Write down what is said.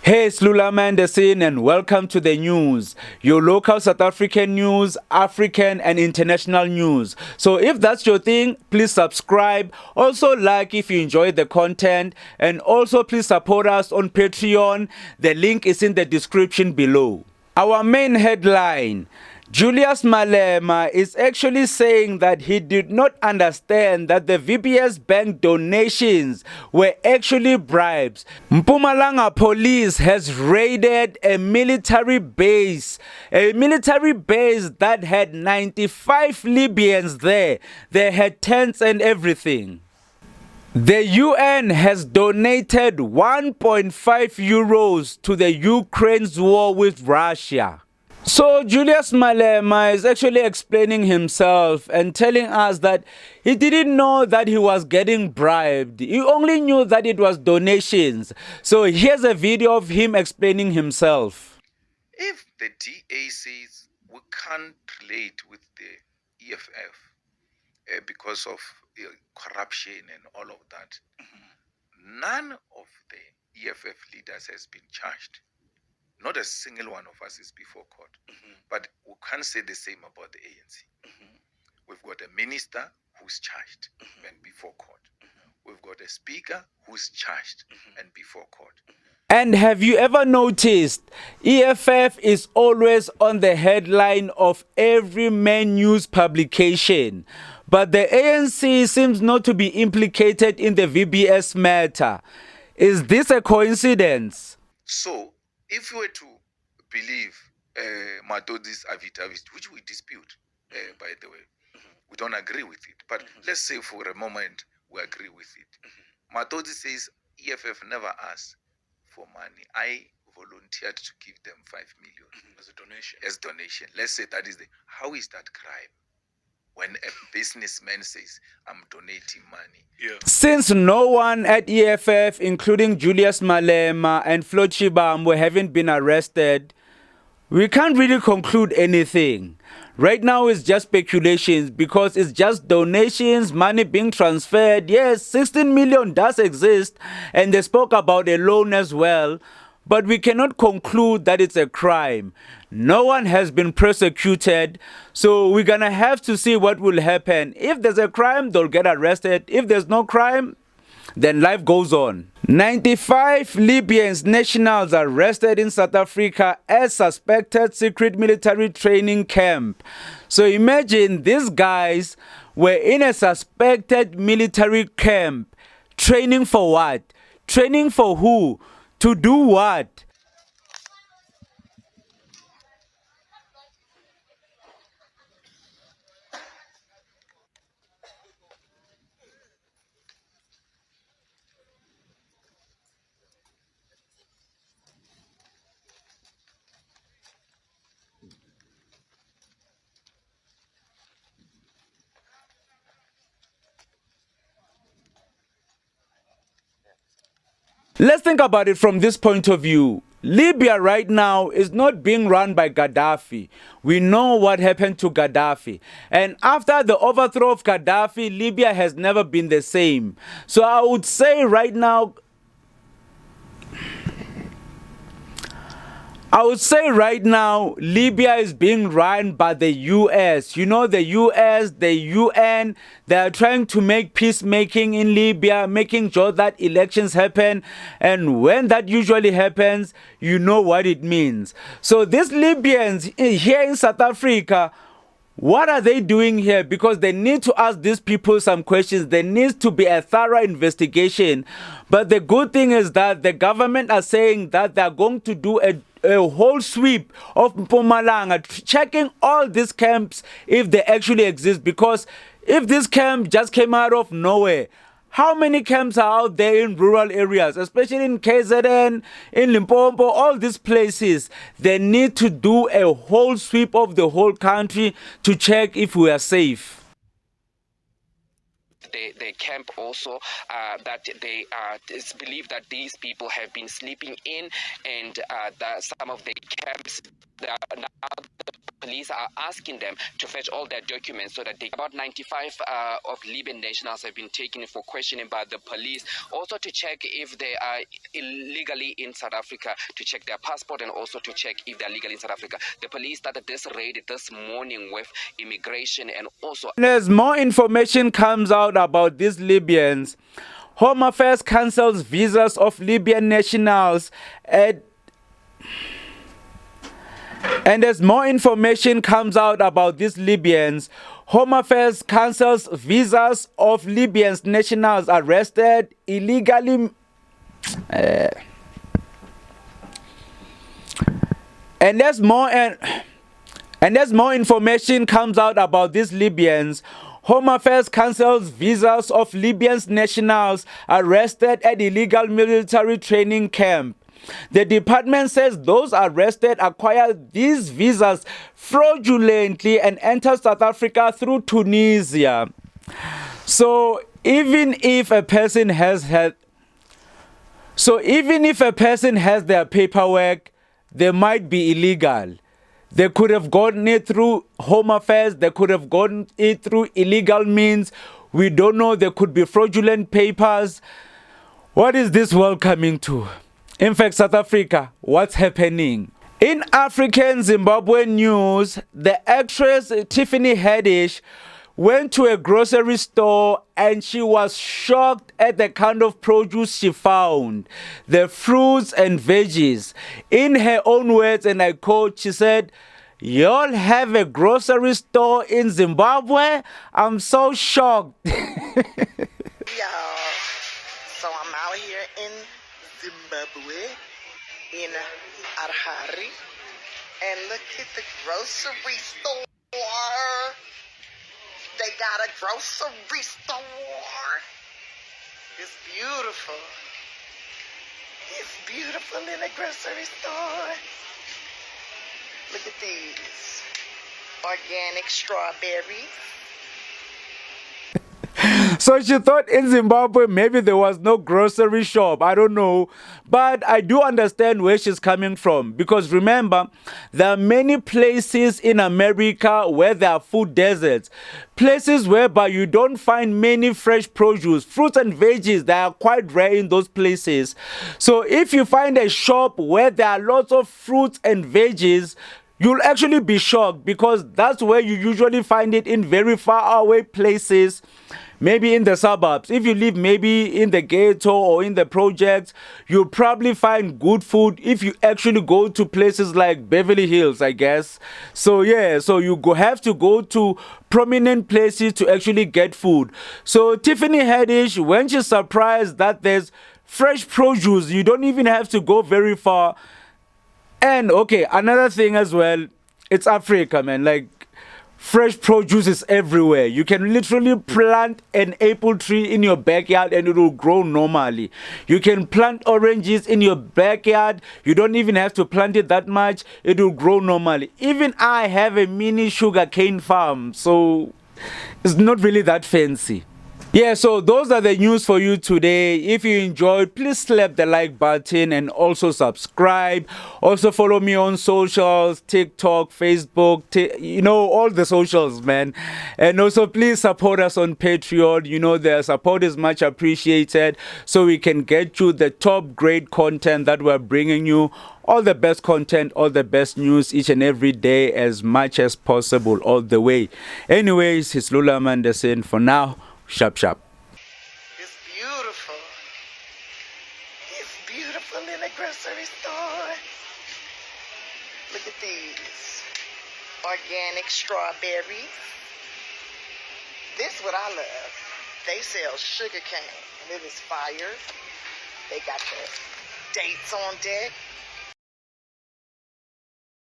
Hey, it's Lula Manderson and welcome to the news. Your local South African news, African and international news. So if that's your thing, please subscribe. Also like if you enjoy the content, and also please support us on Patreon. The link is in the description below. Our main headline: Julius Malema is actually saying that he did not understand that the VBS bank donations were actually bribes. Mpumalanga police has raided a military base that had 95 Libyans there. They had tents and everything. The UN has donated 1.5 euros to the Ukraine's war with Russia. So Julius Malema is actually explaining himself and telling us that he didn't know that he was getting bribed. He only knew that it was donations. So here's a video of him explaining himself. If the DA says we can't relate with the EFF because of corruption and all of that, none of the EFF leaders has been charged. Not a single one of us is before court. But we can't say the same about the ANC. We've got a minister who's charged and before court. We've got a speaker who's charged and before court. And have you ever noticed EFF is always on the headline of every main news publication, but the ANC seems not to be implicated in the VBS matter? Is this a coincidence? So, if you were to believe Matodi's affidavit, which we dispute, by the way, we don't agree with it, but let's say for a moment we agree with it. Matodi says EFF never asked for money. I volunteered to give them 5 million as a donation. As donation. Let's say that is how is that crime? When a businessman says, I'm donating money. Yeah. Since no one at EFF, including Julius Malema and Floyd Shivambu, haven't been arrested, we can't really conclude anything. Right now it's just speculations because it's just donations, money being transferred. Yes, 16 million does exist, and they spoke about a loan as well. But we cannot conclude that it's a crime. No one has been prosecuted, so we're gonna have to see what will happen. If there's a crime, they'll get arrested. If there's no crime, then life goes on. 95 Libyans nationals arrested in South Africa as suspected secret military training camp. So imagine these guys were in a suspected military camp. Training for what? Training for who? To do what? Let's think about it from this point of view. Libya right now is not being run by Gaddafi. We know what happened to Gaddafi. And after the overthrow of Gaddafi, Libya has never been the same. So I would say right now, Libya is being run by the US. You know, the US, the UN, they are trying to make peacemaking in Libya, making sure that elections happen. And when that usually happens, you know what it means. So these Libyans here in South Africa, what are they doing here? Because they need to ask these people some questions. There needs to be a thorough investigation. But the good thing is that the government are saying that they're going to do a whole sweep of Mpumalanga, checking all these camps if they actually exist. Because if this camp just came out of nowhere, how many camps are out there in rural areas, especially in KZN, in Limpopo, all these places? They need to do a whole sweep of the whole country to check if we are safe. The camp also that they it's believed that these people have been sleeping in, and that some of the camps, now the police are asking them to fetch all their documents so that about 95 of Libyan nationals have been taken for questioning by the police, also to check if they are illegally in South Africa, to check their passport and also to check if they're legally in South Africa. The police started this raid this morning with immigration and also... As more information comes out about these Libyans, Home Affairs cancels visas of Libyan nationals and as more information comes out about these Libyans, Home Affairs cancels visas of Libyan nationals arrested illegally. And as more information comes out about these Libyans, Home Affairs cancels visas of Libyan nationals arrested at illegal military training camp. The department says those arrested acquired these visas fraudulently and entered South Africa through Tunisia. So even if a person has their paperwork, they might be illegal. They could have gotten it through Home Affairs. They could have gotten it through illegal means. We don't know. There could be fraudulent papers. What is this world coming to? In fact, South Africa, what's happening? In African Zimbabwe news, the actress Tiffany Haddish went to a grocery store and she was shocked at the kind of produce she found, the fruits and veggies. In her own words, and I quote, she said, "Y'all have a grocery store in Zimbabwe? I'm so shocked." Y'all, so I'm out here in Zimbabwe, in Harare, and look at the grocery store. They got a grocery store. It's beautiful. It's beautiful in a grocery store. Look at these organic strawberries. So she thought in Zimbabwe maybe there was no grocery shop. I don't know. But I do understand where she's coming from. Because remember, there are many places in America where there are food deserts. Places whereby you don't find many fresh produce, fruits and veggies that are quite rare in those places. So if you find a shop where there are lots of fruits and veggies, you'll actually be shocked because that's where you usually find it in very far away places. Maybe in the suburbs. If you live maybe in the ghetto or in the projects, you'll probably find good food if you actually go to places like Beverly Hills, I guess. So yeah, so you have to go to prominent places to actually get food. So Tiffany Haddish, when she's surprised that there's fresh produce, you don't even have to go very far. And okay, another thing as well, it's Africa, man. Like, fresh produce is everywhere. You can literally plant an apple tree in your backyard and it will grow normally. You can plant oranges in your backyard. You don't even have to plant it that much. It will grow normally. Even I have a mini sugarcane farm, so it's not really that fancy. Yeah, so those are the news for you today. If you enjoyed, please slap the like button and also subscribe. Also follow me on socials, TikTok, Facebook, all the socials, man. And also please support us on Patreon. The support is much appreciated so we can get you the top grade content that we're bringing you. All the best content, all the best news each and every day as much as possible all the way. Anyways, it's Lula Manderson for now. Sharp. It's beautiful. It's beautiful in a grocery store. Look at these organic strawberries. This is what I love. They sell sugar cane, and it is fire. They got the dates on deck.